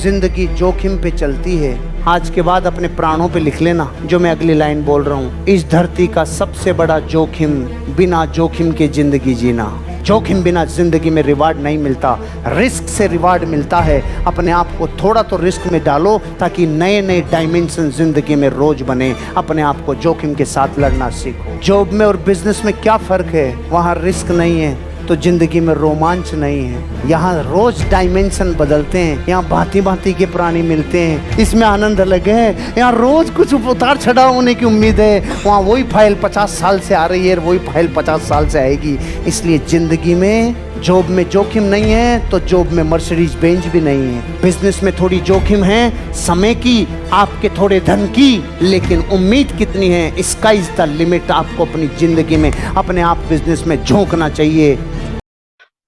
जिंदगी जोखिम पे चलती है। आज के बाद अपने प्राणों पे लिख लेना जो मैं अगली लाइन बोल रहा हूँ। इस धरती का सबसे बड़ा जोखिम बिना जोखिम के जिंदगी जीना। जोखिम बिना जिंदगी में रिवार्ड नहीं मिलता, रिस्क से रिवार्ड मिलता है। अपने आप को थोड़ा तो रिस्क में डालो ताकि नए नए डायमेंशन जिंदगी में रोज बने। अपने आप को जोखिम के साथ लड़ना सीखो। जॉब में और बिजनेस में क्या फर्क है? वहाँ रिस्क नहीं है तो जिंदगी में रोमांच नहीं है। यहाँ रोज डायमेंशन बदलते हैं, यहाँ भांति भांति के प्राणी मिलते हैं, इसमें आनंद अलग है। यहाँ रोज कुछ उतार चढ़ाव होने की उम्मीद है। वहाँ वही फाइल 50 साल से आ रही है, वही फाइल 50 साल से आएगी। इसलिए जिंदगी में जॉब में जोखिम नहीं है तो जॉब में मर्सिडीज बेंज भी नहीं है। बिजनेस में थोड़ी जोखिम है, समय की, आपके थोड़े धन की, लेकिन उम्मीद कितनी है? Sky is the limit. आपको अपनी जिंदगी में अपने आप बिजनेस में झोंकना चाहिए।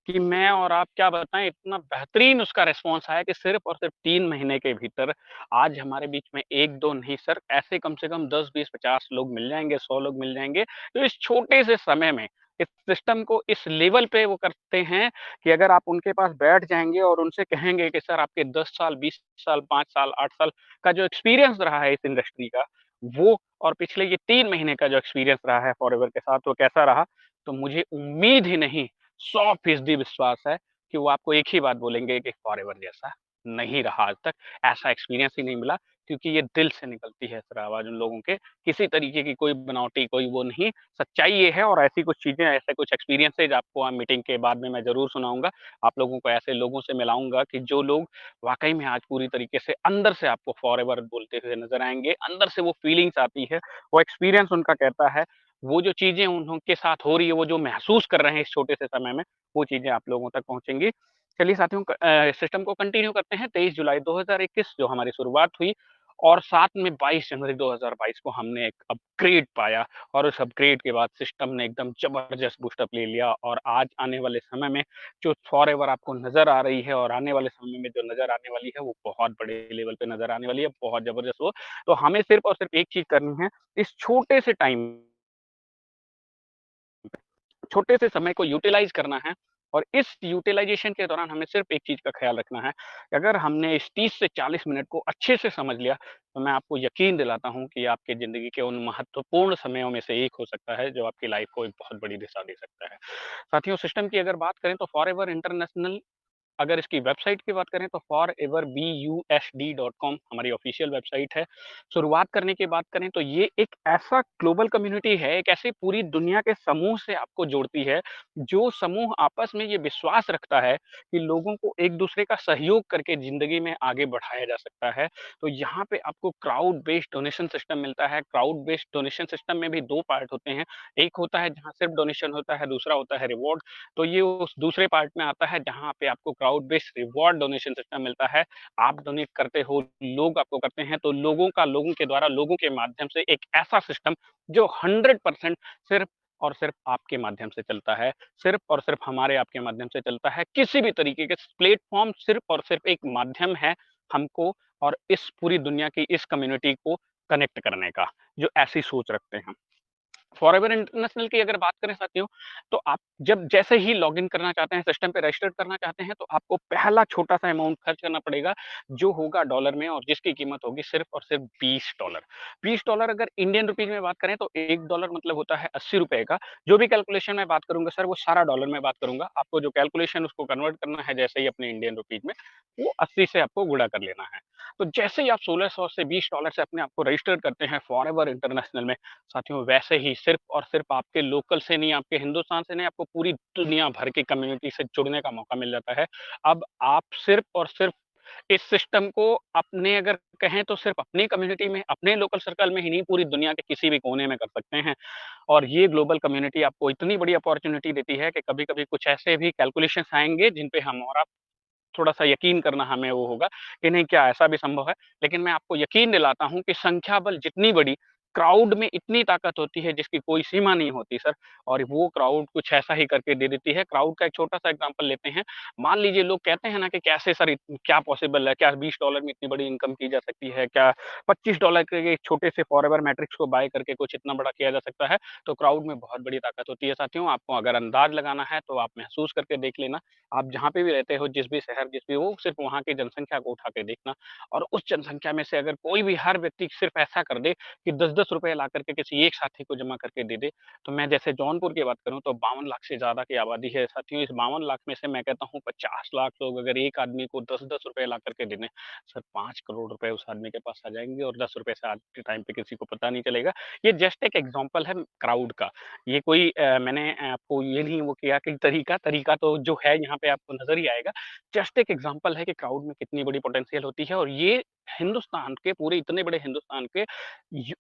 कि मैं और आप क्या बताएं, इतना बेहतरीन उसका रिस्पॉन्स आया कि सिर्फ और सिर्फ 3 महीने के भीतर आज हमारे बीच में एक दो नहीं सर, ऐसे कम से कम 10 20 50 लोग मिल जाएंगे, 100 लोग मिल जाएंगे तो इस छोटे से समय में इस सिस्टम को इस लेवल पे वो करते हैं कि अगर आप उनके पास बैठ जाएंगे और उनसे कहेंगे कि सर आपके 10 साल 20 साल 5 साल 8 साल का जो एक्सपीरियंस रहा है इस इंडस्ट्री का, वो और पिछले ये 3 महीने का जो एक्सपीरियंस रहा है फॉरएवर के साथ वो कैसा रहा, तो मुझे उम्मीद ही नहीं, 100% विश्वास है कि वो आपको एक ही बात बोलेंगे कि फॉरएवर जैसा नहीं रहा आज तक, ऐसा एक्सपीरियंस ही नहीं मिला। क्योंकि ये दिल से निकलती है सर आवाज़ उन लोगों के, किसी तरीके की कोई बनावटी कोई वो नहीं, सच्चाई ये है। और ऐसी कुछ चीज़ें, ऐसे कुछ एक्सपीरियंसेज़ आपको मीटिंग के बाद में मैं ज़रूर सुनाऊँगा। आप लोगों को ऐसे लोगों से मिलाऊँगा कि जो लोग वाक़ई में आज पूरी तरीके से अंदर से आपको फॉरएवर बोलते हुए नज़र आएँगे, अंदर से वो फीलिंग्स आती है, वो एक्सपीरियंस उनका कहता है, वो जो चीज़ें उनके साथ हो रही है, वो जो महसूस कर रहे हैं इस छोटे से समय में, वो चीज़ें आप लोगों तक पहुँचेंगी। चलिए साथियों, सिस्टम को कंटिन्यू करते हैं। 23 जुलाई 2021 जो हमारी शुरुआत हुई और साथ में 22 जनवरी 2022 को हमने एक अपग्रेड पाया और उस अपग्रेड के बाद सिस्टम ने एकदम ज़बरदस्त बूस्टअप ले लिया और आज आने वाले समय में जो फॉरएवर आपको नज़र आ रही है और आने वाले समय में जो नज़र आने वाली है, वो बहुत बड़े लेवल पे नज़र आने वाली है, बहुत ज़बरदस्त वो। तो हमें सिर्फ़ और सिर्फ़ एक चीज़ करनी है, इस छोटे से टाइम, छोटे से समय को यूटिलाइज़ करना है और इस यूटिलाइज़ेशन के दौरान हमें सिर्फ़ एक चीज़ का ख़्याल रखना है, कि अगर हमने इस 30 से 40 मिनट को अच्छे से समझ लिया, तो मैं आपको यकीन दिलाता हूँ कि आपकी ज़िंदगी के उन महत्वपूर्ण समयों में से एक हो सकता है, जो आपकी लाइफ़ को एक बहुत बड़ी दिशा दे सकता है। साथियों, सिस्टम की अगर बात करें तो फॉरएवर इंटरनेशनल, अगर इसकी वेबसाइट की बात करें तो foreverbusd.com हमारी ऑफिशियल वेबसाइट है। शुरुआत करने की बात करें तो ये एक ऐसा ग्लोबल कम्युनिटी है, एक ऐसी पूरी दुनिया के समूह से आपको जोड़ती है, जो समूह आपस में ये विश्वास रखता है कि लोगों को एक-दूसरे का सहयोग करके ज़िंदगी में आगे बढ़ाया जा सकता है। तो यहाँ पे आपको क्राउड बेस्ड डोनेशन सिस्टम मिलता है। क्राउड बेस्ड डोनेशन सिस्टम में भी 2 पार्ट होते हैं। एक होता है जहाँ सिर्फ डोनेशन होता है, दूसरा होता है रिवॉर्ड। तो ये उस दूसरे पार्ट में आता है जहाँ पे आपको crowd based reward donation system मिलता है। आप डोनेट करते हो, लोग आपको करते हैं, तो लोगों के द्वारा, लोगों के माध्यम से एक ऐसा सिस्टम जो 100% सिर्फ़ और सिर्फ़ आपके माध्यम से चलता है, सिर्फ़ और सिर्फ़ हमारे आपके माध्यम से चलता है। किसी भी तरीके के प्लेटफ़ॉर्म सिर्फ़ और सिर्फ़ एक माध्यम है हमको और इस पूरी दुनिया की इस कम्युनिटी को कनेक्ट करने का, जो ऐसी सोच रखते हैं। फॉरएवर इंटरनेशनल की अगर बात करें साथियों, तो आप जब जैसे ही लॉगिन करना चाहते हैं, सिस्टम पे रजिस्टर करना चाहते हैं, तो आपको पहला छोटा-सा अमाउंट खर्च करना पड़ेगा, जो होगा डॉलर में और जिसकी कीमत होगी सिर्फ़ और सिर्फ़ $20। $20 अगर इंडियन रुपीज़ में बात करें तो $1 मतलब होता है ₹80 का। जो भी कैलकुलेशन मैं बात करूँगा सर, वो सारा डॉलर में बात करूँगा। आपको जो कैलकुलेशन उसको कन्वर्ट करना है जैसे ही अपने इंडियन रुपीज़ में, वो 80 से आपको गुणा कर लेना है। तो जैसे ही आप 1600 से $20 से अपने आप को रजिस्टर करते हैं फॉरएवर इंटरनेशनल में, साथियों वैसे ही सिर्फ़ और सिर्फ़ आपके लोकल से नहीं, आपके हिंदुस्तान से नहीं, आपको पूरी दुनिया भर की कम्युनिटी से जुड़ने का मौका मिल जाता है। अब आप सिर्फ़ और सिर्फ़ इस सिस्टम को अपने, अगर कहें तो सिर्फ़ अपनी कम्युनिटी में, अपने लोकल सर्कल में ही नहीं, पूरी दुनिया के किसी भी कोने में कर सकते हैं। और ये ग्लोबल कम्युनिटी आपको इतनी बड़ी अपॉर्च्युनिटी देती है कि कभी-कभी कुछ ऐसे भी कैलकुलेशंस आएँगे जिन पे हम और आप थोड़ा-सा यकीन करना हमें वो होगा कि नहीं क्या ऐसा भी संभव है? लेकिन मैं आपको यकीन दिलाता हूँ कि संख्या बल जितनी बड़ी, क्राउड में इतनी ताकत होती है जिसकी कोई सीमा नहीं होती सर, और वो क्राउड कुछ ऐसा ही करके दे देती है। क्राउड का एक छोटा-सा एग्ज़ाम्पल लेते हैं। मान लीजिए लोग कहते हैं ना कि कैसे सर क्या पॉसिबल है? क्या $20 में इतनी बड़ी इनकम की जा सकती है? क्या $25 के एक छोटे से फॉरएवर मैट्रिक्स को बाय करके कुछ इतना बड़ा किया जा सकता है? तो क्राउड में बहुत बड़ी ताकत होती है साथियों। आपको अगर अंदाज़ लगाना है तो आप महसूस करके देख लेना। आप जहाँ पे भी रहते हो, जिस भी शहर, जिस भी वो सिर्फ़ वहाँ की जनसँख्या को उठा के देखना, और उस जनसँख्या में से अगर कोई भी हर व्यक्ति सिर्फ़ ऐसा कर दे कि 10-10 रुपए ला करके किसी एक साथी को जमा करके दे दे, तो मैं जैसे जौनपुर की बात करूँ तो 52 लाख से ज़्यादा की आबादी है साथियों। इस 52 लाख में से मैं कहता हूँ 50 लाख लोग अगर एक आदमी को 10-10 रुपए ला करके दे दें, सर 5 करोड़ रुपए उस आदमी के पास आ जाएँगे और 10 रुपए से आज के टाइम पे किसी को पता नहीं चलेगा। ये जस्ट एक एग्ज़ाम्पल है क्राउड का। ये कोई मैंने आपको ये नहीं वो किया कि तरीका तो जो है यहाँ पे आपको नज़र ही आएगा। जस्ट एक एग्ज़ाम्पल है कि क्राउड में कितनी बड़ी पोटेंशियल होती है, और ये हिंदुस्तान के पूरे इतने बड़े हिंदुस्तान के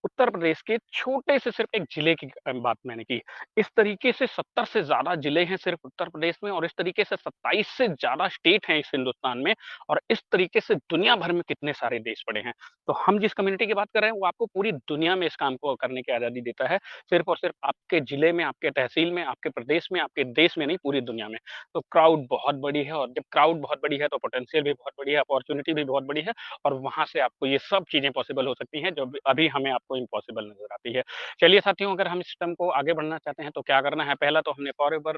उत्तर प्रदेश के छोटे से सिर्फ एक जिले की बात मैंने की। इस तरीके से 70 से ज़्यादा जिले हैं सिर्फ उत्तर प्रदेश में, और इस तरीके से 27 से ज़्यादा स्टेट हैं इस हिंदुस्तान में, और इस तरीके से दुनिया भर में कितने सारे देश पड़े हैं। तो हम जिस कम्युनिटी की बात कर रहे हैं वो आपको पूरी दुनिया में इस काम को करने की आज़ादी देता है, सिर्फ और सिर्फ आपके जिले में, आपके तहसील में, आपके प्रदेश में, आपके देश में नहीं, पूरी दुनिया में। तो क्राउड बहुत बड़ी है, और जब क्राउड बहुत बड़ी है तो पोटेंशियल भी बहुत बड़ी है, अपॉर्च्युनिटी भी बहुत बड़ी है, और वहाँ से आपको ये सब चीज़ें पॉसिबल हो सकती हैं जो अभी हमें आपको इम्पॉसिबल नज़र आती है। चलिए साथियों, अगर हम सिस्टम को आगे बढ़ना चाहते हैं तो क्या करना है? पहला तो हमने फॉरएवर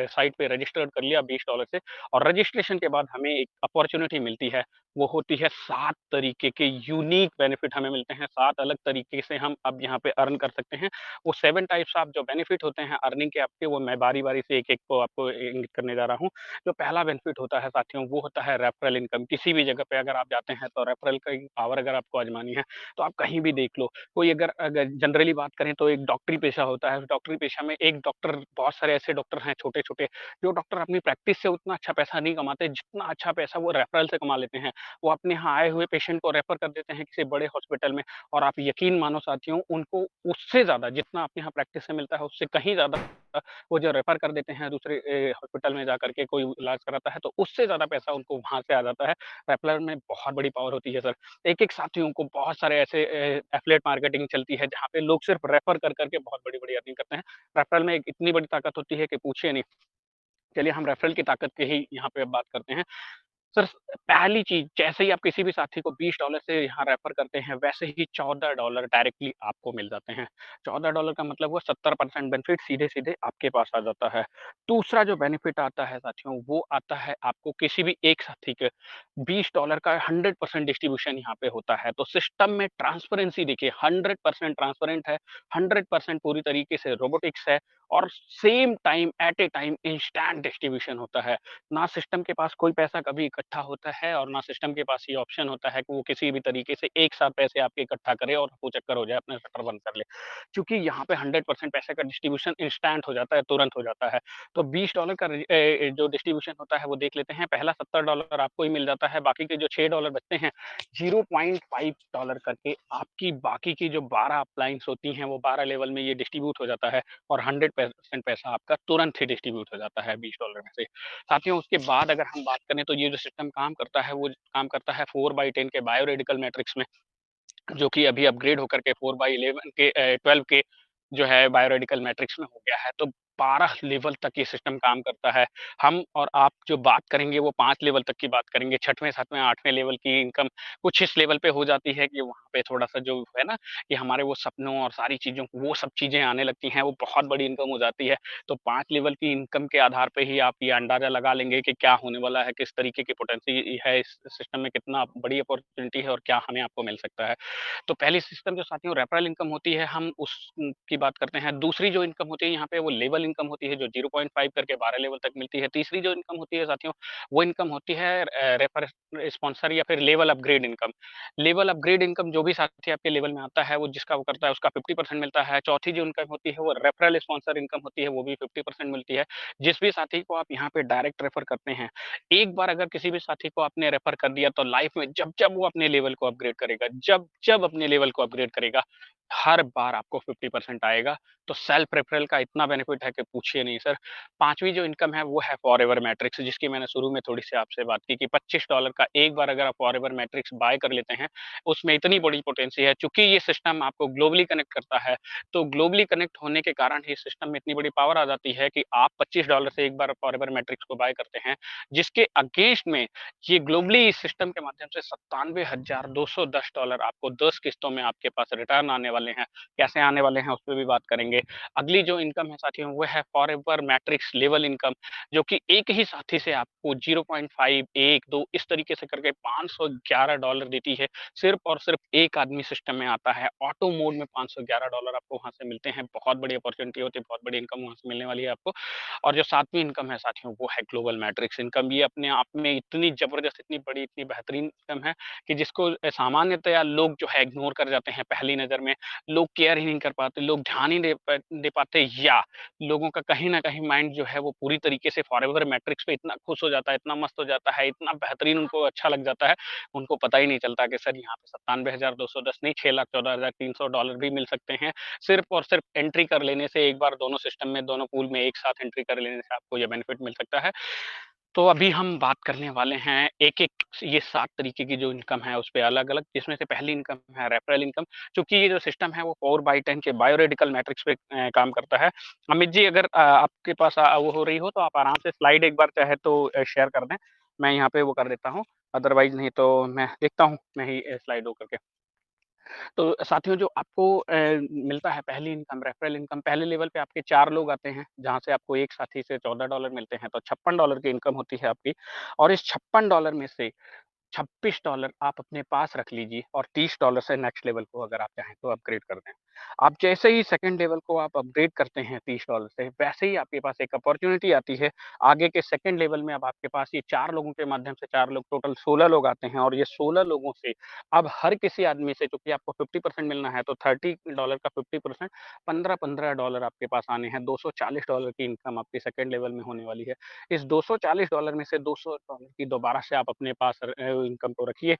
साइट पे रजिस्टर्ड कर लिया $20 से, और रजिस्ट्रेशन के बाद हमें एक अपॉर्च्युनिटी मिलती है। वो होती है 7 तरीके के यूनिक बेनिफिट हमें मिलते हैं, 7 अलग तरीके से हम अब यहाँ पे अर्न कर सकते हैं। वो 7 टाइप्स ऑफ जो बेनिफिट होते हैं अर्निंग के आपके, वो मैं बारी-बारी से एक-एक को आपको इंगित करने जा रहा हूँ। जो पहला बेनिफिट होता है साथियों, वो होता है रेफरल इनकम। किसी भी जगह पे अगर आप जाते हैं तो रेफरल की पावर अगर आपको आज़मानी है, तो आप कहीं भी देख लो। कोई अगर अगर जनरली बात करें तो एक डॉक्टरी पेशा होता है। डॉक्टरी पेशा में एक डॉक्टर, बहुत सारे ऐसे डॉक्टर हैं छोटे-छोटे, जो डॉक्टर अपनी प्रैक्टिस से उतना अच्छा पैसा नहीं कमाते, जितना अच्छा पैसा वो रेफरल से कमा लेते हैं। वो अपने यहाँ आए हुए पेशेंट को रेफर कर देते हैं किसी बड़े हॉस्पिटल में, और आप यकीन मानो साथियों, उनको उससे ज़्यादा जितना आपके यहाँ प्रैक्टिस से मिलता है, उससे कहीं ज़्यादा वो जो रेफर कर देते हैं दूसरे हॉस्पिटल में जाकर के कोई इलाज कराता है, तो उससे ज़्यादा पैसा उनको वहाँ से आ जाता है। रेफरल में बहुत बड़ी पावर होती है सर। एक-एक साथियों को बहुत सारे ऐसे एफिलिएट मार्केटिंग चलती है जहाँ पे लोग सिर्फ रेफर कर कर के बहुत बड़ी-बड़ी अर्निंग करते हैं। रेफरल में एक इतनी बड़ी ताकत होती है कि पूछिए नहीं। चलिए हम रेफरल की ताकत की ही यहाँ पे अब बात करते हैं। सर, पहली चीज़, जैसे ही आप किसी भी साथी को $20 से यहाँ रेफ़र करते हैं, वैसे ही $14 डायरेक्टली आपको मिल जाते हैं। $14 का मतलब हुआ 70% बेनिफिट सीधे-सीधे आपके पास आ जाता है। दूसरा जो बेनिफिट आता है साथियों, वो आता है आपको किसी भी एक साथी के $20 का 100% डिस्ट्रीब्यूशन यहाँ पे होता है। तो सिस्टम में ट्रांसपेरेंसी देखिए, 100% ट्रांसपेरेंट है, 100% पूरी तरीके से रोबोटिक्स है, और same time at a time instant distribution होता है। ना सिस्टम के पास कोई पैसा कभी इकट्ठा होता है, और ना सिस्टम के पास ये ऑप्शन होता है कि वो किसी भी तरीके से एक साथ पैसे आपके इकट्ठा करे और वो चक्कर हो जाए, अपना शटर बंद कर ले। क्योंकि यहाँ पे 100% पैसे का डिस्ट्रीब्यूशन इंस्टेंट हो जाता है, तुरंत हो जाता है। तो $20 का जो डिस्ट्रीब्यूशन होता है वो देख लेते हैं। पहला $70 आपको ही मिल जाता है, बाकी के जो $6 बचते हैं, $0.5 करके आपकी बाकी की जो 12 अपलाइंस होती हैं, वो 12 लेवल में ये डिस्ट्रीब्यूट हो जाता है, और 100% पैसा आपका तुरंत ही डिस्ट्रीब्यूट हो जाता है $20 में से। साथियों, उसके बाद अगर हम बात करें तो ये जो सिस्टम काम करता है, वो काम करता है 4/10 के बायोरेडिकल मैट्रिक्स में, जो कि अभी अपग्रेड होकर के 4/11 के 12 के जो है बायोरेडिकल मैट्रिक्स में हो गया है। तो 12 लेवल तक ये सिस्टम काम करता है। हम और आप जो बात करेंगे वो 5 लेवल तक की बात करेंगे। 6वें, 7वें, 8वें लेवल की इनकम कुछ इस लेवल पे हो जाती है कि वहाँ पे थोड़ा-सा जो है ना, कि हमारे वो सपनों और सारी चीज़ों वो सब चीज़ें आने लगती हैं, वो बहुत बड़ी इनकम हो जाती है। तो 5 लेवल की इनकम के आधार पे ही आप ये अंदाज़ा लगा लेंगे कि क्या होने वाला है, किस तरीके की पोटेंसी है इस सिस्टम में, कितना बड़ी अपॉर्च्युनिटी है और क्या हमें आपको मिल सकता है। तो पहली सिस्टम जो साथियों रेफरल इनकम होती है, हम उस की बात करते हैं। दूसरी जो इनकम होती है यहाँ पे, वो लेवल इनकम होती है, जो 0.5 करके 12 लेवल तक मिलती है। तीसरी जो इनकम होती है साथियों, वो इनकम होती है रेफर स्पॉन्सर या फिर level upgrade income. Level upgrade income, जो भी साथी आपके लेवल में आता है, वो जिसका वो करता है उसका 50% मिलता है। चौथी जो इनकम होती है वो रेफरल स्पॉन्सर इनकम होती है, वो भी 50% मिलती है। जिस भी साथी को आप यहाँ पे डायरेक्ट रेफर करते हैं, एक बार अगर किसी भी साथी को आपने रेफर कर दिया, तो लाइफ में जब-जब वो अपने लेवल को अपग्रेड करेगा, जब-जब अपने लेवल को अपग्रेड करेगा, हर बार आपको 50% आएगा। तो सेल्फ रेफरल का इतना बेनिफिट है कि पूछिए नहीं सर। 5वीं जो इनकम है वो है फॉरएवर मैट्रिक्स, जिसकी मैंने शुरू में थोड़ी-सी आपसे बात की कि $25 का एक बार अगर आप फॉरएवर मैट्रिक्स बाय कर लेते हैं, उसमें इतनी बड़ी पोटेंसी है। चूँकि ये सिस्टम आपको ग्लोबली कनेक्ट करता है, तो ग्लोबली कनेक्ट होने के कारण ही सिस्टम में इतनी बड़ी पावर आ जाती है कि आप $25 से एक बार फॉरएवर मैट्रिक्स को बाय करते हैं, जिसके अगेंस्ट में ये ग्लोबली इस सिस्टम के माध्यम से $97,210 आपको 10 किस्तों में आपके पास रिटर्न आने वाले हैं। कैसे आने वाले हैं उस पे भी बात करेंगे। अगली जो इनकम है साथियों वो है फॉरएवर मैट्रिक्स लेवल इनकम, जो कि एक ही साथी से आपको 0.5 1 2 इस तरीके से करके $511 देती है। सिर्फ और सिर्फ एक आदमी सिस्टम में आता है। ऑटो मोड में $511 आपको वहाँ से मिलते हैं। बहुत बड़ी अपॉर्च्युनिटी होती है, बहुत बड़ी इनकम वहाँ से मिलने वाली है आपको। और जो 7वीं इनकम है साथियों वो है ग्लोबल मैट्रिक्स इनकम। ये अपने आप में इतनी ज़बरदस्त, इतनी बड़ी, इतनी बेहतरीन इनकम है कि जिसको सामान्यतया लोग जो है इग्नोर कर जाते हैं पहली नज़र में। लोग केयर ही नहीं कर पाते, लोग ध्यान ही दे पाते, या लोगों का कहीं न कहीं माइंड जो है वो पूरी तरीके से फॉरएवर मैट्रिक्स पे इतना खुश हो जाता है, इतना मस्त हो जाता है, इतना बेहतरीन उनको अच्छा लग जाता है, उनको पता ही नहीं चलता कि सर यहाँ पे 97,210 नहीं, $6,14,300 भी मिल सकते हैं। सिर्फ़ और सिर्फ़ एंट्री कर लेने से, एक बार दोनों सिस्टम में, दोनों पूल में एक साथ एंट्री कर लेने से आपको ये बेनिफिट मिल सकता है। तो अभी हम बात करने वाले हैं एक-एक ये 7 तरीके की जो इनकम है उस पे अलग-अलग, जिसमें से पहली इनकम है रेफरल इनकम। चूँकि ये जो सिस्टम है वो 4/10 के बायोरेडिकल मैट्रिक्स पे काम करता है। अमित जी, अगर आपके पास वो हो रही हो तो आप आराम से स्लाइड एक बार चाहे तो शेयर कर दें। मैं यहाँ पे वो कर देता हूँ, अदरवाइज़ नहीं तो मैं देखता हूँ मैं ही स्लाइड वो करके। तो साथियों जो आपको मिलता है पहली इनकम, रेफरल इनकम, पहले लेवल पे आपके 4 लोग आते हैं, जहाँ से आपको एक साथी से $14 मिलते हैं, तो $56 की इनकम होती है आपकी। और इस $56 में से $26 आप अपने पास रख लीजिए और $30 से नेक्स्ट लेवल को अगर आप चाहें तो अपग्रेड कर दें। आप जैसे ही सेकंड लेवल को आप अपग्रेड करते हैं $30 से, वैसे ही आपके पास एक अपॉर्च्युनिटी आती है। आगे के सेकंड लेवल में अब आपके पास ये 4 लोगों के माध्यम से 4 लोग, टोटल 16 लोग आते हैं, और ये 16 लोगों से अब हर किसी आदमी से, चूँकि आपको 50% मिलना है, तो $30 का 50% $15-15 आपके पास आने हैं। $240 की इनकम आपकी सेकंड लेवल में होने वाली है। इस $240 में से $200 की दोबारा से आप अपने पास इनकम को रखिए,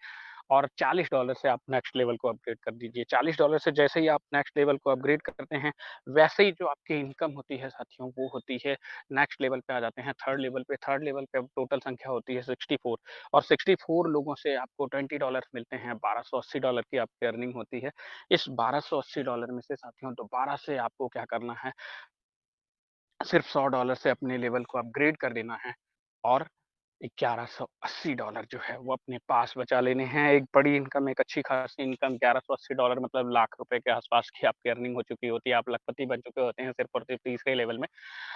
और $40 से आप नेक्स्ट लेवल को अपग्रेड कर दीजिए। $40 से जैसे ही आप नेक्स्ट लेवल को अपग्रेड करते हैं, वैसे ही जो आपकी इनकम होती है साथियों, वो होती है नेक्स्ट लेवल पे आ जाते हैं, थर्ड लेवल पे। थर्ड लेवल पे अब टोटल संख्या होती है 64, और 64 लोगों से आपको $20 मिलते हैं, $1280 की आपकी अर्निंग होती है। इस $1280 में से साथियों दोबारा से आपको क्या करना है, सिर्फ $100 से अपने लेवल को अपग्रेड कर देना है, और $1180 जो है वो अपने पास बचा लेने हैं। एक बड़ी इनकम, एक अच्छी खासी इनकम, $1180 मतलब लाख रुपए के आसपास की आपकी अर्निंग हो चुकी होती है। आप लखपति बन चुके होते हैं सिर्फ और सिर्फ तीसरे लेवल में।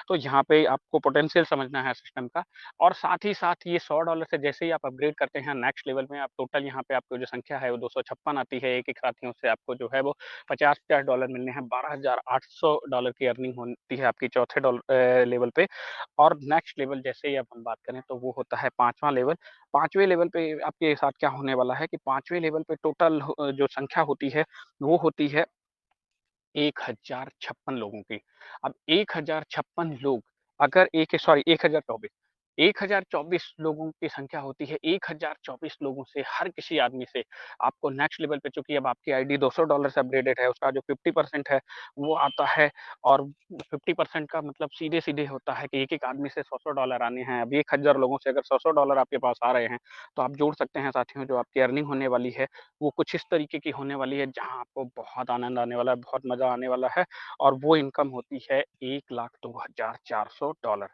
तो यहाँ पे आपको पोटेंशियल समझना है सिस्टम का। और साथ ही साथ ये $100 से जैसे ही आप अपग्रेड करते हैं नेक्स्ट लेवल में, आप टोटल यहाँ पे आपको जो संख्या है वो 256 आती है। एक-एक साथियों से आपको जो है वो $50-50 मिलने हैं, $12,800 की अर्निंग होती है आपकी चौथे लेवल पे। और नेक्स्ट लेवल जैसे ही अब हम बात करें तो वो होता है 5वाँ लेवल। 5वें लेवल पे आपके साथ क्या होने वाला है कि 5वें लेवल पे टोटल जो संख्या होती है, वो होती है 1056 लोगों की। अब 1056 लोग, अगर एक सॉरी 1024, 1024 लोगों की संख्या होती है। 1024 लोगों से, हर किसी आदमी से आपको नेक्स्ट लेवल पे, चूँकि अब आपकी आईडी $200 से अपग्रेडेड है, उसका जो 50% है वो आता है। और 50% का मतलब सीधे-सीधे होता है कि एक-एक आदमी से $100-100 आने हैं। अब 1000 लोगों से अगर $100-100 आपके पास आ रहे हैं, तो आप जोड़ सकते हैं साथियों, जो आपकी अर्निंग होने वाली है, वो कुछ इस तरीके की होने वाली है, जहाँ आपको बहुत आनंद आने वाला है, बहुत मज़ा आने वाला है। और वो इनकम होती है $1,02,400।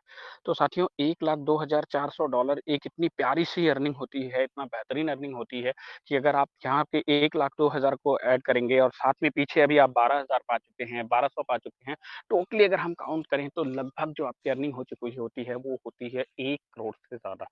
तो साथियों, $1,02,400 एक इतनी प्यारी-सी अर्निंग होती है, इतना बेहतरीन अर्निंग होती है कि अगर आप यहाँ पे 1,02,000 को ऐड करेंगे, और साथ में पीछे अभी आप 12,000 पा चुके हैं, 1200 पा चुके हैं, टोटली अगर हम काउंट करें तो लगभग जो आपकी अर्निंग हो चुकी होती है, वो होती है 1 करोड़ से ज़्यादा।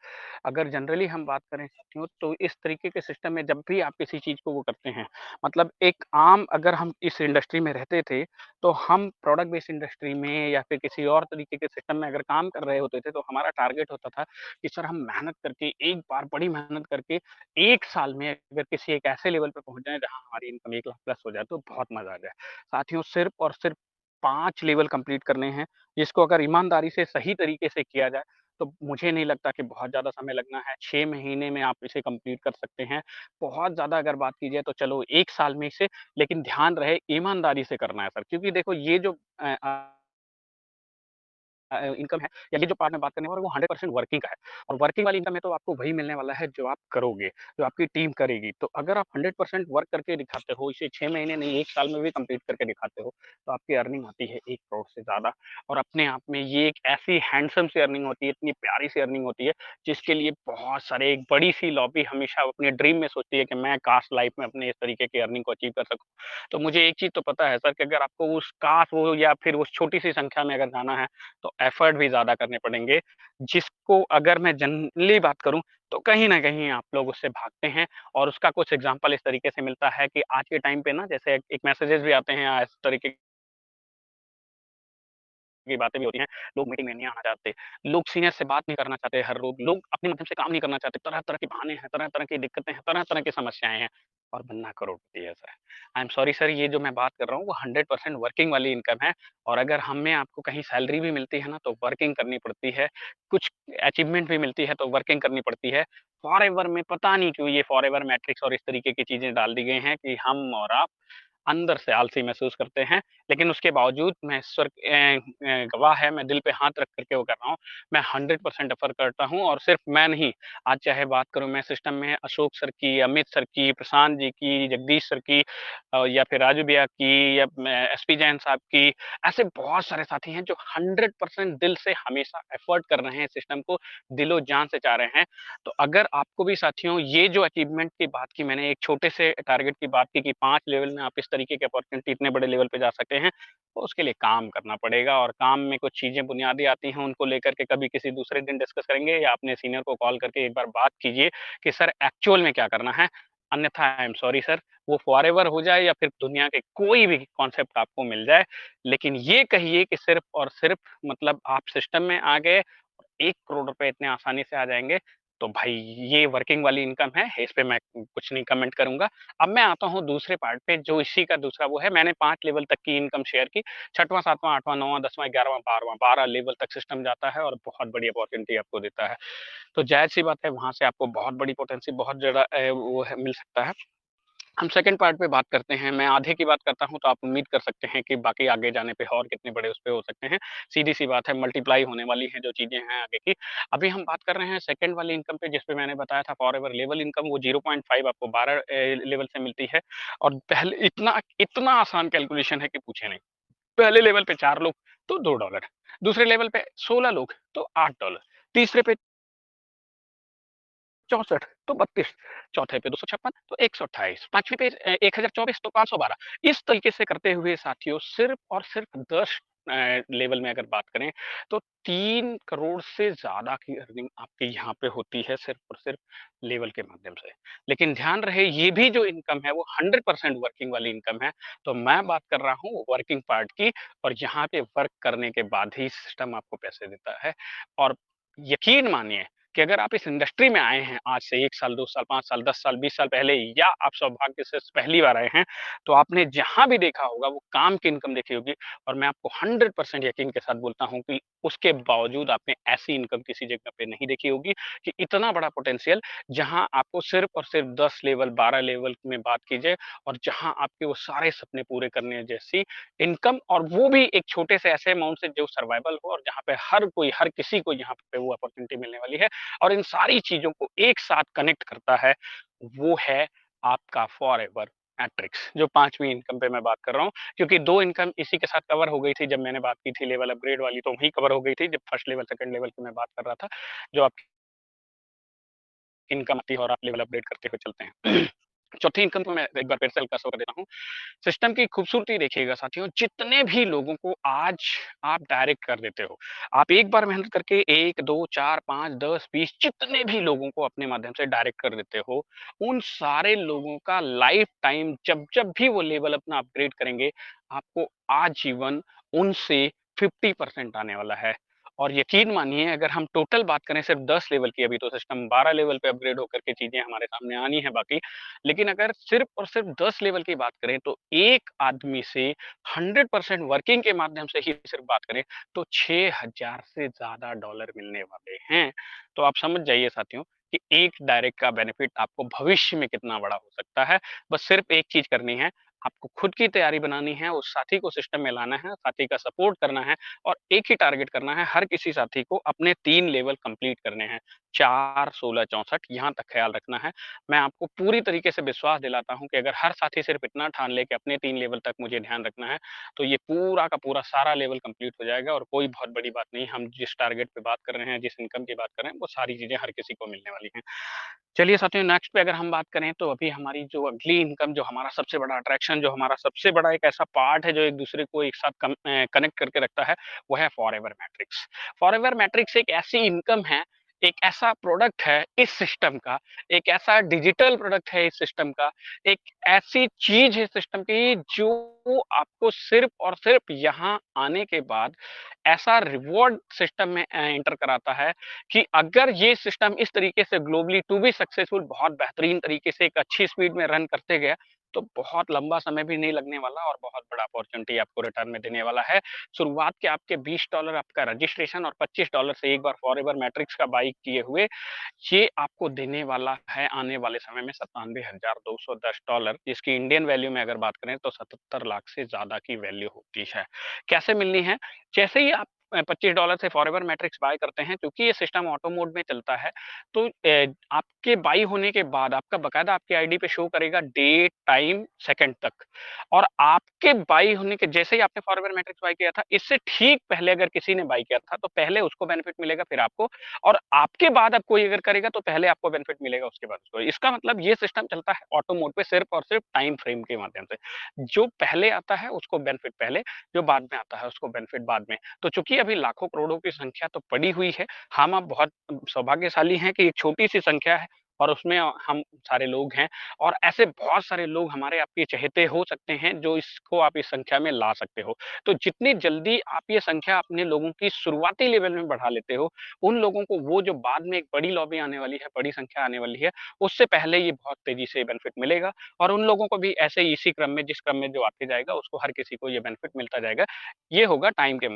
अगर जनरली हम बात करें साथियों, तो इस तरीके के सिस्टम में जब भी आप किसी चीज़ को वो करते हैं, मतलब एक आम, अगर हम इस इंडस्ट्री में रहते थे, तो हम प्रोडक्ट बेस्ड इंडस्ट्री में या फिर किसी और तरीके के सिस्टम में अगर काम कर रहे होते थे, तो हमारा टारगेट होता था कि सर हम मेहनत करके, एक बार बड़ी मेहनत करके 1 साल में अगर किसी एक ऐसे लेवल पे पहुँच जाएँ जहाँ हमारी इनकम 1 लाख प्लस हो जाए, तो बहुत मज़ा आ जाए। साथियों, सिर्फ़ और सिर्फ़ 5 लेवल कंप्लीट करने हैं, जिसको अगर ईमानदारी से सही तरीके से किया जाए, तो मुझे नहीं लगता कि बहुत ज़्यादा समय लगना है, 6 महीने में आप इसे कंप्लीट कर सकते हैं। बहुत ज़्यादा अगर बात की जाए तो चलो 1 साल में इसे, लेकिन ध्यान रहे ईमानदारी से करना है सर, क्योंकि देखो ये जो इनकम है या ये जो पार्ट मैं बात करने वाला हूँ वो 100% वर्किंग का है, और वर्किंग वाली इनकम में तो आपको वही मिलने वाला है जो आप करोगे, जो आपकी टीम करेगी। तो अगर आप 100% वर्क करके दिखाते हो, इसे 6 महीने नहीं 1 साल में भी कंप्लीट करके दिखाते हो, तो आपकी अर्निंग आती है 1 करोड़ से ज़्यादा, और अपने आप में ये एक ऐसी हैंडसम सी अर्निंग होती है, इतनी प्यारी सी अर्निंग होती है, जिसके लिए बहुत सारे एक बड़ी-सी लॉबी हमेशा अपने ड्रीम में सोचती है कि मैं काश लाइफ में अपने इस तरीके की अर्निंग को अचीव कर सकूँ। तो मुझे एक चीज़ तो पता है सर कि अगर आपको उस काश वो या फिर उस छोटी-सी संख्या में अगर जाना है, तो एफर्ट भी ज़्यादा करने पड़ेंगे, जिसको अगर मैं जनरली बात करूँ, तो कहीं न कहीं आप लोग उससे भागते हैं, और उसका कुछ एग्ज़ाम्पल इस तरीके से मिलता है कि आज के टाइम पे ना जैसे एक मैसेजेस भी आते हैं इस तरीके की बातें भी होती हैं, लोग मीटिंग में नहीं आना चाहते, लोग सीनियर से बात नहीं करना चाहते हर रोज़, लोग अपने माध्यम से काम नहीं करना चाहते, तरह-तरह के बहाने हैं, तरह-तरह की दिक्कतें हैं, तरह-तरह की समस्याएँ हैं, और बनना करोड़पति है sir. I am sorry sir, ये जो मैं बात कर रहा हूँ वो 100% वर्किंग वाली इनकम है, और अगर हमें आपको कहीं सैलरी भी मिलती है ना तो वर्किंग करनी पड़ती है, कुछ अचीवमेंट भी मिलती है तो वर्किंग करनी पड़ती है। फॉरएवर में पता नहीं क्यों ये फॉरएवर मैट्रिक्स और इस तरीके की चीज़ें डाल दी गई हैं कि हम और आप अंदर से आलसी महसूस करते हैं, लेकिन उसके बावजूद मैं ईश्वर गवाह है, मैं दिल पे हाथ रख कर के वो कर रहा हूँ। मैं 100% एफ़र्ट करता हूँ, और सिर्फ़ मैं नहीं, आज चाहे बात करूँ मैं सिस्टम में अशोक सर की, अमित सर की, प्रशांत जी की, जगदीश सर की, या फिर राजू भैया की, या मैं एसपी जैन साहब की, ऐसे बहुत सारे साथी हैं जो 100% दिल से हमेशा एफ़र्ट कर रहे हैं, सिस्टम को दिलो-जान से चाह रहे हैं। तो अगर आपको भी साथियों ये जो अचीवमेंट की बात की मैंने, एक छोटे से टारगेट की बात की कि 5 लेवल में आप इस तरीके की अपॉर्च्युनिटी इतने बड़े लेवल पे जा सकते हैं, तो उसके लिए काम करना पड़ेगा, और काम में कुछ चीज़ें बुनियादी आती हैं, उनको लेकर के कभी किसी दूसरे दिन डिस्कस करेंगे, या अपने सीनियर को कॉल करके एक बार बात कीजिए कि सर एक्चुअल में क्या करना है। अन्यथा आई एम सॉरी सर, वो फॉरएवर हो जाए या फिर दुनिया के कोई भी कॉन्सेप्ट आपको मिल जाए, लेकिन ये कहिए कि सिर्फ़ और सिर्फ़ मतलब आप सिस्टम में आ गए, 1 करोड़ रुपए इतने आसानी से आ जाएँगे, तो भाई ये वर्किंग वाली इनकम है, इस पे मैं कुछ नहीं कमेंट करूँगा। अब मैं आता हूँ दूसरे पार्ट पे, जो इसी का दूसरा वो है, मैंने 5 लेवल तक की इनकम शेयर की, 6वाँ, 7वाँ, 8वाँ, 9वाँ, 10वाँ, 11वाँ, 12वाँ, 12 लेवल तक सिस्टम जाता है और बहुत बड़ी अपॉर्च्युनिटी आपको देता है। तो ज़ाहिर-सी बात है, वहाँ से आपको बहुत बड़ी पोटेंसी बहुत ज़्यादा वो है मिल सकता है। हम सेकंड पार्ट पे बात करते हैं, मैं आधे की बात करता हूँ, तो आप उम्मीद कर सकते हैं कि बाकी आगे जाने पे और कितने बड़े उस पे हो सकते हैं। सीधी-सी बात है, मल्टीप्लाई होने वाली हैं जो चीज़ें हैं आगे की। अभी हम बात कर रहे हैं सेकंड वाली इनकम पे, जिस पे मैंने बताया था फॉरएवर लेवल इनकम, वो 0.5 आपको 12 लेवल से मिलती है, और पहले इतना इतना आसान कैलकुलेशन है कि पूछे नहीं। पहले लेवल पे 4 लोग तो $2, दूसरे लेवल पे 16 लोग तो $8, तीसरे पे 64 तो 32, चौथे पे 256 तो 128, पाँचवीं पे 1024 तो 512। इस तरीके से करते हुए साथियों सिर्फ़ और सिर्फ़ 10 लेवल में अगर बात करें, तो 3 करोड़ से ज़्यादा की अर्निंग आपकी यहाँ पे होती है सिर्फ़ और सिर्फ़ लेवल के माध्यम से। लेकिन ध्यान रहे, ये भी जो इनकम है वो 100% वर्किंग वाली इनकम है। तो मैं बात कर रहा हूँ वर्किंग पार्ट की, और यहाँ पे वर्क करने के बाद ही सिस्टम आपको पैसे देता है। और यकीन मानिए कि अगर आप इस इंडस्ट्री में आए हैं आज से 1 साल, 2 साल, 5 साल, 10 साल, 20 साल पहले, या आप सौभाग्य से पहली बार आए हैं, तो आपने जहाँ भी देखा होगा वो काम की इनकम देखी होगी, और मैं आपको 100% यकीन के साथ बोलता हूँ कि उसके बावजूद आपने ऐसी इनकम किसी जगह पे नहीं देखी होगी, कि इतना बड़ा पोटेंशियल, जहाँ आपको सिर्फ़ और सिर्फ़ 10 लेवल, 12 लेवल में बात कीजिए, और जहाँ आपके वो सारे सपने पूरे करने जैसी इनकम, और वो भी एक छोटे से ऐसे अमाउंट से जो सर्वाइवल हो, और जहाँ पे हर कोई, हर किसी को यहाँ पे वो अपॉर्च्युनिटी मिलने वाली है, और इन सारी चीज़ों को एक साथ कनेक्ट करता है, वो है आपका फॉरएवर मैट्रिक्स, जो 5वीं इनकम पे मैं बात कर रहा हूँ। क्योंकि 2 इनकम इसी के साथ कवर हो गई थी जब मैंने बात की थी लेवल अपग्रेड वाली, तो वहीं कवर हो गई थी जब फर्स्ट लेवल, सेकंड लेवल की मैं बात कर रहा था, जो आपकी इनकम आती है और आप लेवल अपग्रेड करते हुए चलते हैं। चौथी इनकम को मैं एक बार फिर से हल्का-सा कर देता हूँ। सिस्टम की खूबसूरती देखिएगा साथियों, जितने भी लोगों को आज आप डायरेक्ट कर देते हो, आप एक बार मेहनत करके 1, 2, 4, 5, 10, 20 जितने भी लोगों को अपने माध्यम से डायरेक्ट कर देते हो, उन सारे लोगों का लाइफ टाइम जब-जब भी वो लेवल अपना अपग्रेड करेंगे, आपको आजीवन उनसे 50% आने वाला है। और यकीन मानिए अगर हम टोटल बात करें सिर्फ 10 लेवल की, अभी तो सिस्टम 12 लेवल पे अपग्रेड होकर के चीज़ें हमारे सामने आनी है बाकी। लेकिन अगर सिर्फ और सिर्फ 10 लेवल की बात करें तो एक आदमी से 100% वर्किंग के माध्यम से ही सिर्फ बात करें तो 6000 से ज़्यादा डॉलर मिलने वाले हैं। तो आप समझ जाइए साथियों कि एक डायरेक्ट का बेनिफिट आपको भविष्य में कितना बड़ा हो सकता है। बस सिर्फ एक चीज़ करनी है, आपको खुद की तैयारी बनानी है, उस साथी को सिस्टम में लाना है, साथी का सपोर्ट करना है और एक ही टारगेट करना है, हर किसी साथी को अपने 3 लेवल कंप्लीट करने हैं। 4, 16, 64 यहाँ तक ख़्याल रखना है। मैं आपको पूरी तरीके से विश्वास दिलाता हूँ कि अगर हर साथी सिर्फ़ इतना ठान ले कि अपने 3 लेवल तक मुझे ध्यान रखना है, तो ये पूरा का पूरा सारा लेवल कंप्लीट हो जाएगा और कोई बहुत बड़ी बात नहीं, हम जिस टारगेट पे बात कर रहे हैं, जिस इनकम की बात कर रहे हैं, वो सारी चीज़ें हर किसी को मिलने वाली हैं। चलिए साथियों नेक्स्ट पे अगर हम बात करें तो अभी हमारी जो अगली इनकम जो हमारा सबसे बड़ा अट्रैक्शन जो हमारा सबसे बड़ा एक ऐसा पार्ट है जो एक दूसरे को एक साथ कनेक्ट करके रखता है वो है फॉरएवर मैट्रिक्स। फॉरएवर मैट्रिक्स एक ऐसी इनकम है, एक ऐसा प्रोडक्ट है इस सिस्टम का, एक ऐसा डिजिटल प्रोडक्ट है इस सिस्टम का, एक ऐसी चीज है सिस्टम की जो आपको सिर्फ और सिर्फ यहाँ आने के बाद ऐसा रिवॉर्ड सिस्टम में एंटर कराता है कि अगर ये सिस्टम इस तरीके से ग्लोबली टू बी सक्सेसफुल बहुत बेहतरीन तरीके से एक अच्छी स्पीड में रन करते गए तो बहुत लंबा समय भी नहीं लगने वाला और बहुत बड़ा अपॉर्चुनिटी आपको रिटर्न में देने वाला है। शुरुआत के आपके $20 आपका रजिस्ट्रेशन और $25 से एक बार फॉरएवर मैट्रिक्स का बाई किए हुए ये आपको देने वाला है आने वाले समय में $97,210 जिसकी इंडियन वैल्यू में अगर बात करें तो 77 लाख से ज्यादा की वैल्यू होती है। कैसे मिलनी है? जैसे ही आप $25 से फॉरएवर मैट्रिक्स बाय करते हैं, क्योंकि ये सिस्टम ऑटो मोड में चलता है, तो आपके बाय होने के बाद आपका बकायदा आपकी आईडी पे शो करेगा डेट, टाइम, सेकंड तक और आपके बाय होने के जैसे ही आपने फॉरएवर मैट्रिक्स बाय किया था, इससे ठीक पहले अगर किसी ने बाय किया था, तो पहले उसको बेनिफिट मिलेगा फिर आपको और आपके बाद अब कोई अगर करेगा तो पहले आपको बेनिफिट मिलेगा उसके बाद उसको। इसका मतलब ये सिस्टम चलता है ऑटो मोड पे सिर्फ और सिर्फ टाइम फ्रेम के माध्यम से। जो पहले आता है उसको बेनिफिट पहले, जो बाद में आता है उसको बेनिफिट बाद में। तो चूँकि अभी लाखों करोड़ों की संख्या तो पड़ी हुई है, हम आप बहुत सौभाग्यशाली हैं कि एक छोटी-सी संख्या है और उसमें हम सारे लोग हैं और ऐसे बहुत सारे लोग हमारे आपके चहेते हो सकते हैं जो इसको आप इस संख्या में ला सकते हो। तो जितनी जल्दी आप ये संख्या अपने लोगों की शुरुआती लेवल में बढ़ा लेते हो, उन लोगों को वो जो बाद में एक बड़ी लॉबी आने वाली है, बड़ी संख्या आने वाली है, उससे पहले ये बहुत तेज़ी से बेनिफिट मिलेगा और उन लोगों को भी ऐसे ही इसी क्रम में जिस क्रम में जो आते जाएगा, उसको हर किसी को ये बेनिफिट मिलता जाएगा। ये होगा टाइम के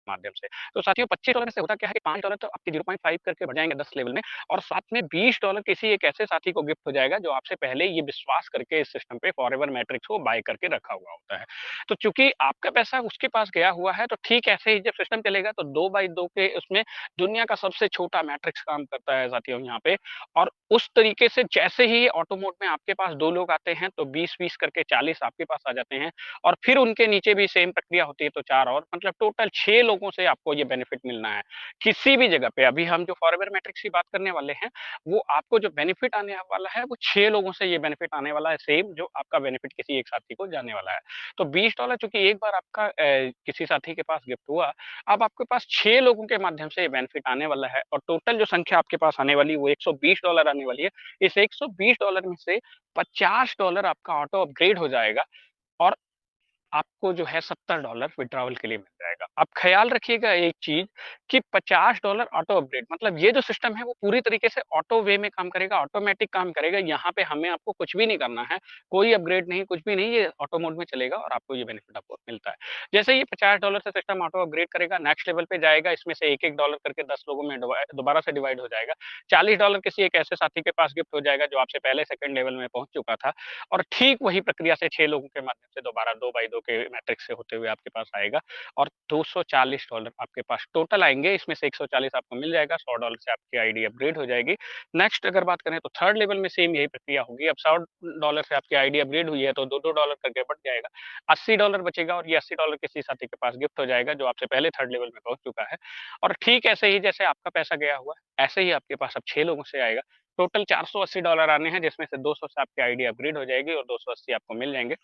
माध्यम से। तो साथियों $25 से होता क्या है कि $5 तो आपके 0.5 करके बढ़ जाएँगे 10 लेवल में और साथ में $20 किसी एक ऐसे साथी को गिफ्ट हो जाएगा जो आपसे पहले ये विश्वास करके इस सिस्टम पे फॉरएवर मैट्रिक्स को बाय करके रखा हुआ होता है। तो चूँकि आपका पैसा उसके पास गया हुआ है तो ठीक ऐसे ही जब सिस्टम चलेगा तो 2 बाई 2 के उसमें दुनिया का सबसे छोटा मैट्रिक्स काम करता है साथियों यहाँ पे और उस तरीके से जैसे ही ऑटो मोड में आपके पास 2 लोग आते हैं तो 20-20 करके 40 आपके पास आ जाते हैं और फिर उनके नीचे भी सेम प्रक्रिया होती है तो 4 और मतलब टोटल 6 लोगों से आपको ये बेनिफिट मिलना है। किसी भी जगह पे अभी हम जो फॉरएवर मैट्रिक्स की बात करने वाले हैं, वो आपको जो बेनिफिट आने वाला है वो 6 लोगों से ये बेनिफिट आने वाला है सेम जो आपका बेनिफिट किसी एक साथी को जाने वाला है। तो $20 चूँकि एक बार आपका किसी साथी के पास गिफ्ट हुआ, अब आपके पास 6 लोगों के माध्यम से ये बेनिफिट आने वाला है और टोटल जो संख्या आपके पास आने वाली है वो $120 आने वाली है। इस $120 में से $50 आपका ऑटो अपग्रेड हो जाएगा और आपको जो है $70 विथड्रॉवल के लिए मिल जाएगा। अब ख़्याल रखिएगा एक चीज़ कि $50 ऑटो अपग्रेड मतलब ये जो सिस्टम है वो पूरी तरीके से ऑटो वे में काम करेगा, ऑटोमैटिक काम करेगा। यहाँ पे हमें आपको कुछ भी नहीं करना है, कोई अपग्रेड नहीं, कुछ भी नहीं, ये ऑटो मोड में चलेगा और आपको ये बेनिफिट आपको मिलता है। जैसे ही $50 से सिस्टम ऑटो अपग्रेड करेगा, नेक्स्ट लेवल पे जाएगा, इसमें से $1-1 करके 10 लोगों में दोबारा से डिवाइड हो जाएगा। $40 किसी एक ऐसे साथी के पास गिफ्ट हो जाएगा जो आपसे पहले सेकंड लेवल में पहुँच चुका था और ठीक वही प्रक्रिया से 6 लोगों के माध्यम से दोबारा 2 बाई 2 के मैट्रिक्स से होते हुए आपके पास आएगा और $240 आपके पास टोटल आएँगे। इसमें से 140 आपको मिल जाएगा, $100 से आपकी आईडी अपग्रेड हो जाएगी। नेक्स्ट अगर बात करें तो थर्ड लेवल में सेम यही प्रक्रिया होगी। अब $100 से आपकी आईडी अपग्रेड हुई है तो $2-2 करके बढ़ जाएगा। $80 बचेगा और ये $80 किसी साथी के पास गिफ्ट हो जाएगा जो आपसे पहले थर्ड लेवल में पहुँच चुका है। और ठीक ऐसे ही जैसे आपका पैसा गया हुआ है, ऐसे ही आपके पास अब 6 लोगों से आएगा। टोटल $480 आने हैं जिसमें से 200 से आपकी आईडी अपग्रेड हो जाएगी और 280 आपको मिल जाएँगे।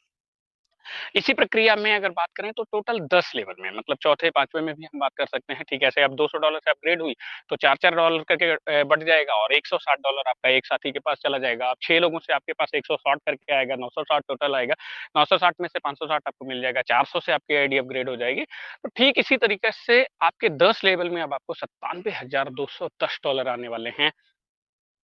इसी प्रक्रिया में अगर बात करें तो टोटल 10 लेवल में, मतलब चौथे, 5वें में भी हम बात कर सकते हैं, ठीक है? ऐसे अब $200 से अपग्रेड हुई, तो $4-4 करके बढ़ जाएगा और $160 आपका एक साथी के पास चला जाएगा। अब 6 लोगों से आपके पास 160 करके आएगा, 960 टोटल आएगा। 960 में से 560 आपको मिल जाएगा, 400 से आपकी आईडी अपग्रेड हो जाएगी। तो ठीक इसी तरीके से आपके 10 लेवल में अब आपको $97,210 आने वाले हैं।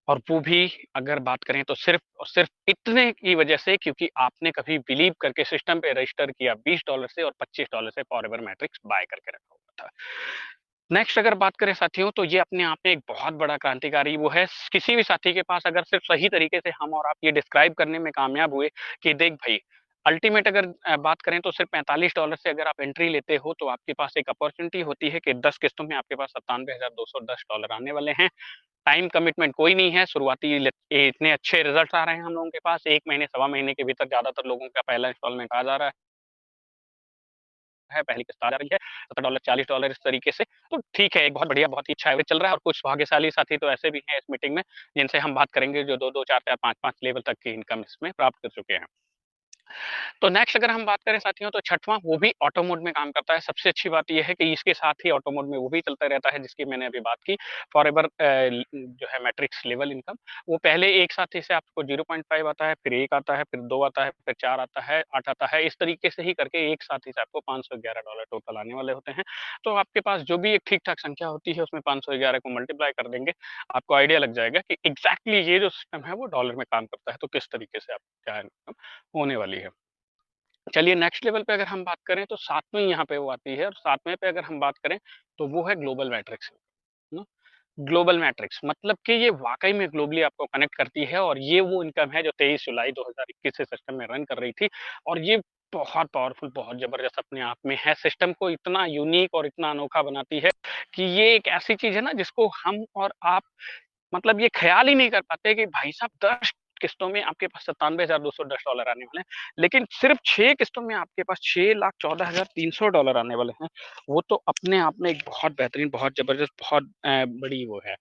और वो भी अगर बात करें तो सिर्फ़ और सिर्फ़ इतने की वजह से, क्योंकि आपने कभी बिलीव करके सिस्टम पे रजिस्टर किया $20 से और $25 से फॉरएवर मैट्रिक्स बाय करके रखा हुआ था। नेक्स्ट अगर बात करें साथियों, तो ये अपने आप में एक बहुत बड़ा क्रांतिकारी वो है। किसी भी साथी के पास अगर सिर्फ़ सही तरीके से हम और आप ये डिस्क्राइब करने में कामयाब हुए कि देख भाई, अल्टीमेट अगर बात करें तो सिर्फ़ $45 से अगर आप एंट्री लेते हो, तो आपके पास एक अपॉर्च्युनिटी होती है कि 10 किस्तों में आपके पास $97,210 आने वाले हैं। टाइम कमिटमेंट कोई नहीं है, शुरुआती इतने अच्छे रिज़ल्ट्स आ रहे हैं हम लोगों के पास, 1 महीने, सवा महीने के भीतर ज़्यादातर लोगों का पहला इंस्टॉलमेंट आ जा रहा है, पहली किस्त आ जा रही है, $70, $40 इस तरीके से। तो ठीक है, एक बहुत बढ़िया, बहुत ही अच्छा एवरेज चल रहा है और कुछ भाग्यशाली साथी तो ऐसे भी हैं इस मीटिंग में, जिनसे हम बात करेंगे जो 2-2, 4-4, 5-5 लेवल तक की इनकम इसमें प्राप्त कर चुके हैं। तो नेक्स्ट अगर हम बात करें साथियों, तो छठवां वो भी ऑटो मोड में काम करता है। सबसे अच्छी बात ये है कि इसके साथ ही ऑटो मोड में वो भी चलता रहता है जिसकी मैंने अभी बात की, फॉरएवर जो है मैट्रिक्स लेवल इनकम। वो पहले एक साथी से आपको 0.5 आता है, फिर 1 आता है, फिर 2 आता है, फिर 4 आता है, 8 आता है। इस तरीके से ही करके एक साथी से आपको $511 टोटल आने वाले होते हैं। तो आपके पास जो भी एक ठीक-ठाक संख्या होती है उसमें 511 को मल्टीप्लाई कर देंगे, आपको आइडिया लग जाएगा कि एग्ज़ैक्टली ये जो सिस्टम है वो डॉलर में काम करता है, तो किस तरीके से आपको क्या इनकम होने वाली है। चलिए नेक्स्ट लेवल पे अगर हम बात करें तो 7वीं यहाँ पे वो आती है और 7वें पे अगर हम बात करें तो वो है ग्लोबल मैट्रिक्स, है ना? ग्लोबल मैट्रिक्स मतलब कि ये वाक़ई में ग्लोबली आपको कनेक्ट करती है और ये वो इनकम है जो 23 जुलाई 2021 से सिस्टम में रन कर रही थी और ये बहुत पावरफुल, बहुत ज़बरदस्त अपने आप में है। सिस्टम को इतना यूनिक और इतना अनोखा बनाती है कि ये एक ऐसी चीज़ है ना जिसको हम और आप मतलब ये ख़्याल ही नहीं कर पाते कि भाई साहब 10 किस्तों में आपके पास $97,210 आने वाले हैं। लेकिन सिर्फ़ 6 किस्तों में आपके पास $6,14,300 आने वाले हैं। वो तो अपने आप में एक बहुत बेहतरीन, बहुत ज़बरदस्त, बहुत बड़ी वो है।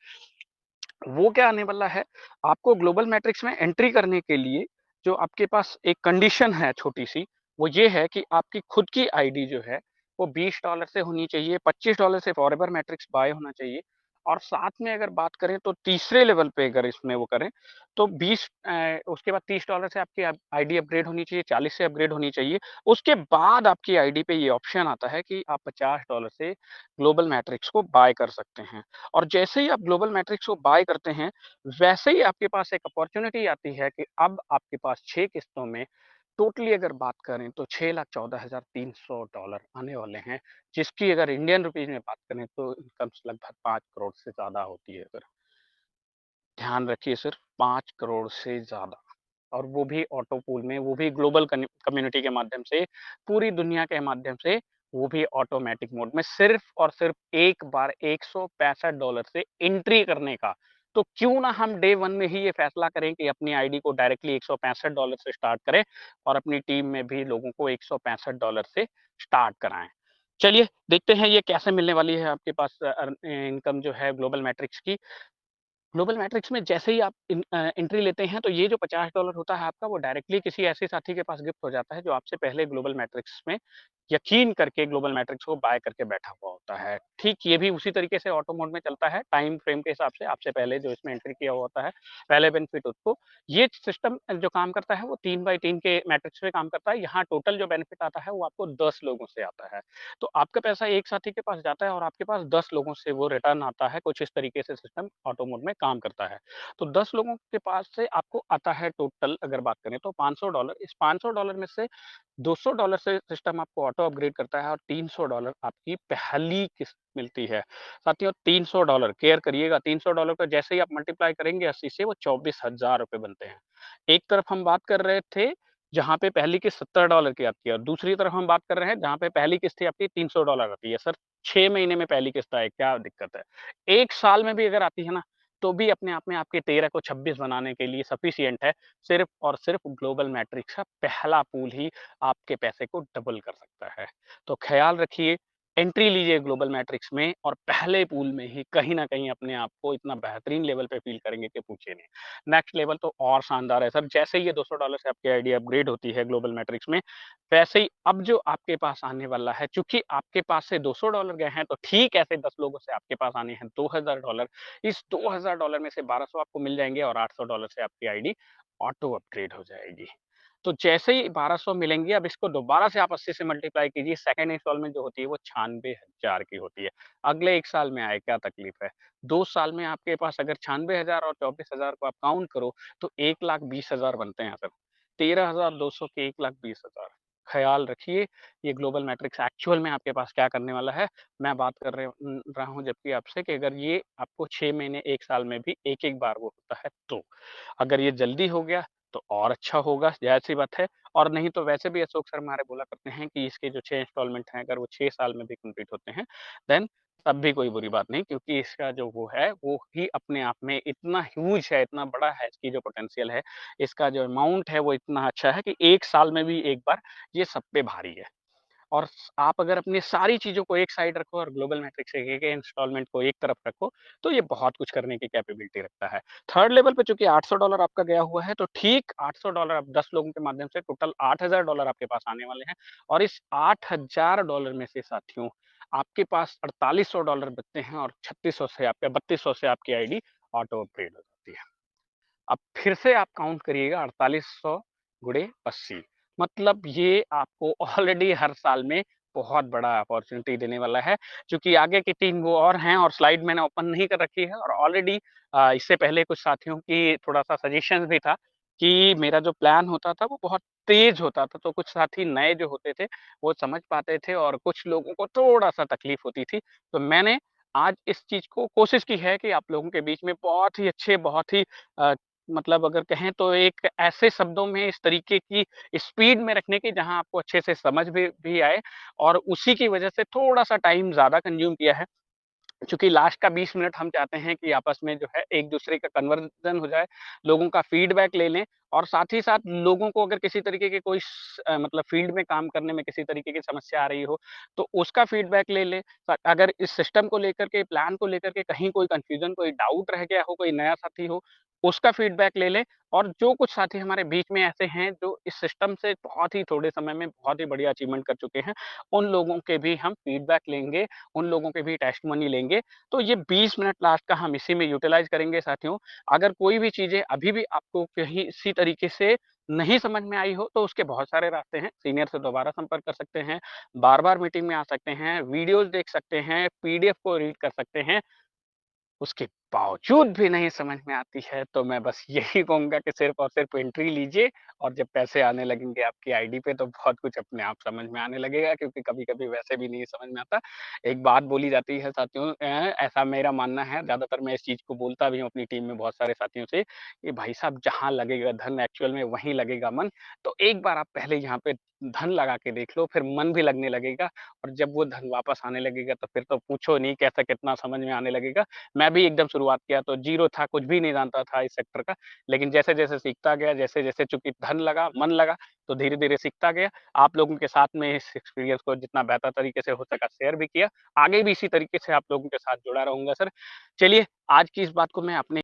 वो क्या आने वाला है, आपको ग्लोबल मैट्रिक्स में एंट्री करने के लिए जो आपके पास एक कंडीशन है छोटी-सी, वो ये है कि आपकी खुद की आईडी जो है, वो $20 से होनी चाहिए, $25 से फॉरएवर मैट्रिक्स बाय होना चाहिए और साथ में अगर बात करें तो तीसरे लेवल पे अगर इसमें वो करें, तो उसके बाद $30 से आपकी आईडी अपग्रेड होनी चाहिए, 40 से अपग्रेड होनी चाहिए। उसके बाद आपकी आईडी पे ये ऑप्शन आता है कि आप $50 से ग्लोबल मैट्रिक्स को बाय कर सकते हैं। और जैसे ही आप ग्लोबल मैट्रिक्स को बाय करते हैं, वैसे ही आपके पास एक अपॉर्च्युनिटी आती है कि अब आपके पास 6 किस्तों में टोटली अगर बात करें तो $6,14,300 आने वाले हैं, जिसकी अगर इंडियन रुपीज़ में बात करें तो इनकम लगभग 5 करोड़ से ज़्यादा होती है फिर। ध्यान रखिए सिर्फ 5 करोड़ से ज़्यादा और वो भी ऑटो पूल में, वो भी ग्लोबल कम्युनिटी के माध्यम से, पूरी दुनिया के माध्यम से, वो भी ऑटोमैटिक मोड में सिर्फ़ और सिर्फ़ एक बार $165 से एंट्री करने का। तो क्यों ना हम डे 1 में ही ये फैसला करें कि अपनी आईडी को डायरेक्टली $165 से स्टार्ट करें और अपनी टीम में भी लोगों को $165 से स्टार्ट कराएँ। चलिए देखते हैं ये कैसे मिलने वाली है आपके पास इनकम जो है ग्लोबल मैट्रिक्स की। ग्लोबल मैट्रिक्स में जैसे ही आप एंट्री लेते हैं तो ये जो $50 होता है आपका वो डायरेक्टली किसी ऐसे साथी के पास गिफ्ट हो जाता है जो आपसे पहले ग्लोबल मैट्रिक्स में यकीन करके ग्लोबल मैट्रिक्स को बाय करके बैठा हुआ होता है। ठीक ये भी उसी तरीके से ऑटो मोड में चलता है, टाइम फ्रेम के हिसाब से आपसे पहले जो इसमें एंट्री किया हुआ होता है, पहले बेनिफिट उसको। ये सिस्टम जो काम करता है वो 3 बाय 3 के मैट्रिक्स पे काम करता है। यहाँ टोटल जो बेनिफिट आता है वो आपको 10 लोगों से आता है। तो आपका पैसा एक साथी के पास जाता है और आपके पास 10 लोगों से वो रिटर्न आता है, कुछ इस तरीके से सिस्टम ऑटो मोड में काम करता है। तो 10 लोगों के पास से आपको आता है टोटल अगर बात करें तो $500 इस $500 में से $200 से सिस्टम आपको ऑटो अपग्रेड करता है और $300 आपकी पहली किस्त मिलती है। साथियों $300 केयर करिएगा $300 को जैसे ही आप मल्टीप्लाई करेंगे 80 से वो ₹24,000 बनते हैं। एक तरफ हम बात कर रहे थे जहाँ पे पहली किस्त $70 की आती है और दूसरी तरफ हम बात कर रहे हैं जहाँ पे पहली किस्त ही आपकी $300 आती है। सर 6 महीने में पहली किस्त आए, क्या दिक्कत है? 1 साल में भी अगर आती है ना, तो भी अपने आप में आपके 13 को 26 बनाने के लिए सफिशिएंट है। सिर्फ़ और सिर्फ़ ग्लोबल मैट्रिक्स का पहला पूल ही आपके पैसे को डबल कर सकता है। तो ख़्याल रखिए, एंट्री लीजिए ग्लोबल मैट्रिक्स में और पहले पूल में ही कहीं न कहीं अपने आप को इतना बेहतरीन लेवल पे फ़ील करेंगे कि पूछिए नहीं। नेक्स्ट लेवल तो और शानदार है सर, जैसे ही ये $200 से आपकी आईडी अपग्रेड होती है ग्लोबल मैट्रिक्स में, वैसे ही अब जो आपके पास आने वाला है, चूँकि आपके पास से $200 गए हैं, तो ठीक ऐसे 10 लोगों से आपके पास आने हैं $2000। इस $2000 में से 1200 आपको मिल जाएँगे और $800 से आपकी आईडी ऑटो अपग्रेड हो जाएगी। तो जैसे ही 1200 मिलेंगी, अब इसको दोबारा से आप 80 से मल्टीप्लाई कीजिए, सेकंड इंस्टॉलमेंट जो होती है वो 96,000 की होती है। अगले 1 साल में आए, क्या तकलीफ है? 2 साल में आपके पास अगर 96,000 और 24,000 को आप काउंट करो, तो 1,20,000 बनते हैं सर। 13,200 के 1,20,000। ख़्याल रखिए, ये ग्लोबल मैट्रिक्स एक्चुअल में आपके पास क्या करने वाला है। मैं बात कर रहा हूँ जबकि आपसे कि अगर ये आपको 6 महीने, 1 साल में भी एक-एक बार वो होता है तो। अगर ये जल्दी हो गया तो और अच्छा होगा, ज़ाहिर-सी बात है। और नहीं तो वैसे भी अशोक सर हमारे बोला करते हैं कि इसके जो 6 इंस्टॉलमेंट हैं, अगर वो 6 साल में भी कंप्लीट होते हैं, देन तब भी कोई बुरी बात नहीं, क्योंकि इसका जो वो है, वो ही अपने आप में इतना ह्यूज है, इतना बड़ा है इसकी जो पोटेंशियल है, इसका जो अमाउंट है वो इतना अच्छा है कि 1 साल में भी एक बार ये सब पे भारी है। और आप अगर अपनी सारी चीज़ों को एक साइड रखो और ग्लोबल मैट्रिक्स के एक इंस्टॉलमेंट को एक तरफ रखो, तो ये बहुत कुछ करने की कैपेबिलिटी रखता है। थर्ड लेवल पे चूँकि $800 आपका गया हुआ है, तो ठीक $800 आप 10 लोगों के माध्यम से टोटल $8,000 आपके पास आने वाले हैं। और इस $8,000 में से साथियों, आपके पास $4,800 बचते हैं और 3600 से आपका 3200 से आपकी आईडी ऑटो अपग्रेड हो जाती है। अब फिर से आप काउंट करिएगा 4800 गुणे 80, मतलब ये आपको ऑलरेडी हर साल में बहुत बड़ा अपॉर्चुनिटी देने वाला है। चूँकि आगे की 3 वो और हैं और स्लाइड मैंने ओपन नहीं कर रखी है और ऑलरेडी इससे पहले कुछ साथियों की थोड़ा-सा सजेशंस भी था कि मेरा जो प्लान होता था वो बहुत तेज़ होता था, तो कुछ साथी नए जो होते थे, वो समझ पाते थे और कुछ लोगों को थोड़ा-सा तकलीफ होती थी। तो मैंने आज इस चीज़ को कोशिश की है कि आप लोगों के बीच में बहुत ही अच्छे, बहुत ही अ, मतलब अगर कहें तो एक ऐसे शब्दों में इस तरीके की स्पीड में रखने की जहाँ आपको अच्छे से समझ भी आए और उसी की वजह से थोड़ा-सा टाइम ज़्यादा कंज़्यूम किया है। चूँकि लास्ट का 20 मिनट हम चाहते हैं कि आपस में जो है एक-दूसरे का कन्वर्जन हो जाए, लोगों का फीडबैक ले लें और साथ ही साथ लोगों को अगर किसी तरीके के कोई मतलब फील्ड में काम करने में किसी तरीके की समस्या आ रही हो, तो उसका फीडबैक ले लें। अगर इस सिस्टम को लेकर के, प्लान को लेकर के कहीं कोई कन्फ्यूज़न, कोई डाउट रह गया हो, कोई नया साथी हो, उसका फीडबैक ले लें। और जो कुछ साथी हमारे बीच में ऐसे हैं, जो इस सिस्टम से बहुत ही थोड़े समय में बहुत ही बढ़िया अचीवमेंट कर चुके हैं, उन लोगों के भी हम फीडबैक लेंगे, उन लोगों के भी टेस्टिमनी लेंगे। तो ये 20 मिनट लास्ट का हम इसी में यूटिलाइज़ करेंगे साथियों। अगर कोई भी चीज़ें अभी भी आपको कहीं इसी तरीके से नहीं समझ में आई हो, तो उसके बहुत सारे रास्ते हैं। सीनियर से दोबारा संपर्क कर सकते हैं, बार-बार मीटिंग में आ सकते हैं, वीडियोज़ देख सकते हैं, पीडीएफ को रीड कर सकते हैं। उसके बावजूद भी नहीं समझ में आती है, तो मैं बस यही कहूँगा कि सिर्फ़ और सिर्फ़ एंट्री लीजिए और जब पैसे आने लगेंगे आपकी आईडी पे तो बहुत कुछ अपने आप समझ में आने लगेगा, क्योंकि कभी-कभी वैसे भी नहीं समझ में आता। एक बात बोली जाती है साथियों, ऐसा मेरा मानना है, ज़्यादातर मैं इस चीज़ को बोलता भी हूँ अपनी टीम में बहुत सारे साथियों से कि भाई साहब, जहाँ लगेगा धन एक्चुअल में वहीं लगेगा मन। तो एक बार आप पहले यहाँ पे धन लगा के देख लो, फिर मन भी लगने लगेगा और जब वो धन वापस आने लगेगा तो फिर तो पूछो नहीं कैसा कितना समझ में आने लगेगा। मैं भी एकदम शुरुआत किया तो ज़ीरो था, कुछ भी नहीं जानता था इस सेक्टर का। लेकिन जैसे-जैसे सीखता गया, जैसे-जैसे चूँकि धन लगा, मन लगा, तो धीरे-धीरे सीखता गया। आप लोगों के साथ में इस एक्सपीरियंस को जितना बेहतर तरीके से हो सका शेयर भी किया। आगे भी इसी तरीके से आप लोगों के साथ जुड़ा रहूँगा सर। चलिए, आज की इस बात को मैं अपने